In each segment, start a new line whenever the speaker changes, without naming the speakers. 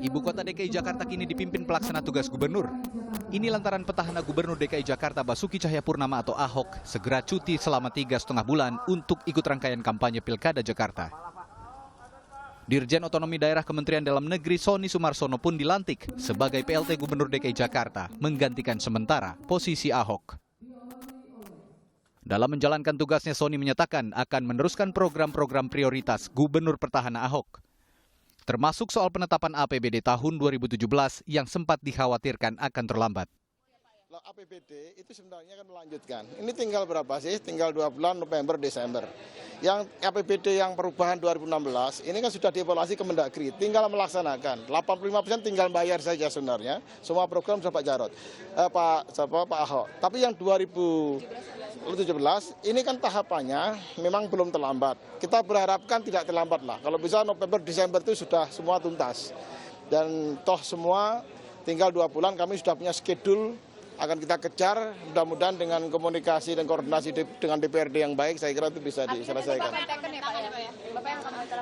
Ibu kota DKI Jakarta kini dipimpin pelaksana tugas gubernur. Ini lantaran petahana gubernur DKI Jakarta Basuki Cahayapurnama atau Ahok segera cuti selama 3,5 bulan untuk ikut rangkaian kampanye Pilkada Jakarta. Dirjen Otonomi Daerah Kementerian Dalam Negeri Sony Sumarsono pun dilantik sebagai PLT Gubernur DKI Jakarta, menggantikan sementara posisi Ahok. Dalam menjalankan tugasnya, Sony menyatakan akan meneruskan program-program prioritas Gubernur Petahana Ahok, termasuk soal penetapan APBD tahun 2017 yang sempat dikhawatirkan akan terlambat.
APBD itu sebenarnya kan melanjutkan. Ini tinggal berapa sih? Tinggal 2 bulan, November, Desember. Yang APBD yang perubahan 2016, ini kan sudah dievaluasi ke Mendagri. Tinggal melaksanakan. 85% tinggal bayar saja sebenarnya. Semua program sudah Pak Jarod, Pak Ahok. Tapi yang 2017, ini kan tahapannya memang belum terlambat. Kita berharapkan tidak terlambat lah. Kalau bisa November, Desember itu sudah semua tuntas. Dan toh semua tinggal 2 bulan kami sudah punya schedule. Akan kita kejar, mudah-mudahan dengan komunikasi dan koordinasi dengan DPRD yang baik, saya kira itu bisa diselesaikan.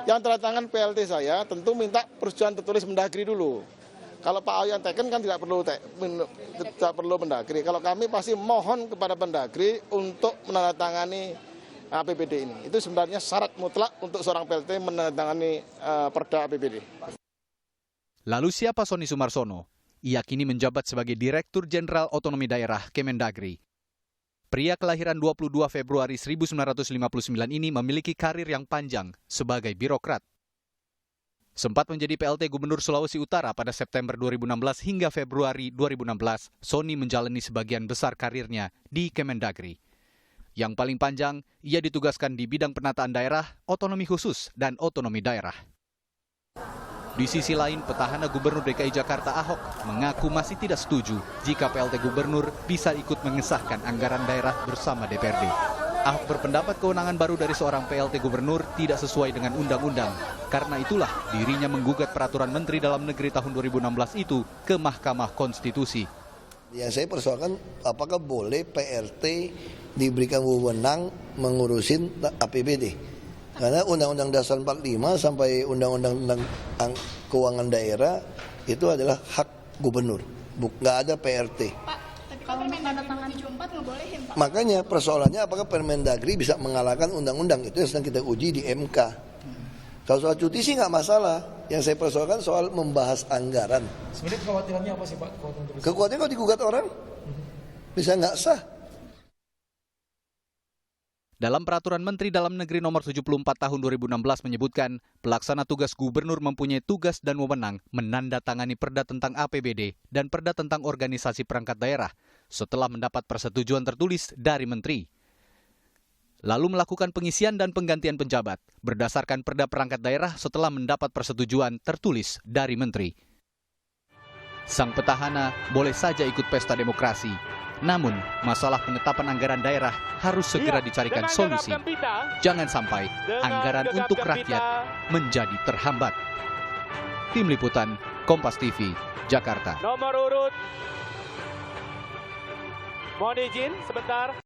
Yang tanda tangan PLT saya tentu minta persetujuan tertulis Mendagri dulu. Kalau Pak Ahok yang teken kan tidak perlu Mendagri. Kalau kami pasti mohon kepada Mendagri untuk menandatangani APBD ini. Itu sebenarnya syarat mutlak untuk seorang PLT menandatangani Perda APBD.
Lalu siapa Sony Sumarsono? Ia kini menjabat sebagai Direktur Jenderal Otonomi Daerah Kemendagri. Pria kelahiran 22 Februari 1959 ini memiliki karir yang panjang sebagai birokrat. Sempat menjadi PLT Gubernur Sulawesi Utara pada September 2016 hingga Februari 2016, Sony menjalani sebagian besar karirnya di Kemendagri. Yang paling panjang, ia ditugaskan di bidang penataan daerah, otonomi khusus, dan otonomi daerah. Di sisi lain, petahana Gubernur DKI Jakarta Ahok mengaku masih tidak setuju jika PLT Gubernur bisa ikut mengesahkan anggaran daerah bersama DPRD. Ahok berpendapat kewenangan baru dari seorang PLT Gubernur tidak sesuai dengan undang-undang. Karena itulah dirinya menggugat peraturan Menteri Dalam Negeri tahun 2016 itu ke Mahkamah Konstitusi.
Yang saya persoalkan apakah boleh PLT diberikan wewenang mengurusin APBD. Karena Undang-Undang Dasar 45 sampai Undang-Undang Keuangan Daerah itu adalah hak gubernur, nggak ada PRT.
Pak, tapi kalau Permendagri 74 ngebolehin, Pak.
Makanya persoalannya apakah Permendagri bisa mengalahkan undang-undang, itu yang sedang kita uji di MK. Kalau soal cuti sih nggak masalah, yang saya persoalkan soal membahas anggaran.
Sebenarnya kekhawatirannya apa sih Pak?
Kekhawatiran kalau digugat orang, bisa nggak sah.
Dalam Peraturan Menteri Dalam Negeri Nomor 74 Tahun 2016 menyebutkan, pelaksana tugas gubernur mempunyai tugas dan wewenang menandatangani perda tentang APBD dan perda tentang organisasi perangkat daerah setelah mendapat persetujuan tertulis dari menteri. Lalu melakukan pengisian dan penggantian penjabat berdasarkan perda perangkat daerah setelah mendapat persetujuan tertulis dari menteri. Sang petahana boleh saja ikut pesta demokrasi. Namun, masalah penetapan anggaran daerah harus segera dicarikan solusi. Jangan sampai anggaran untuk rakyat menjadi terhambat. Tim Liputan, Kompas TV, Jakarta.
Nomor urut. Mohon izin sebentar.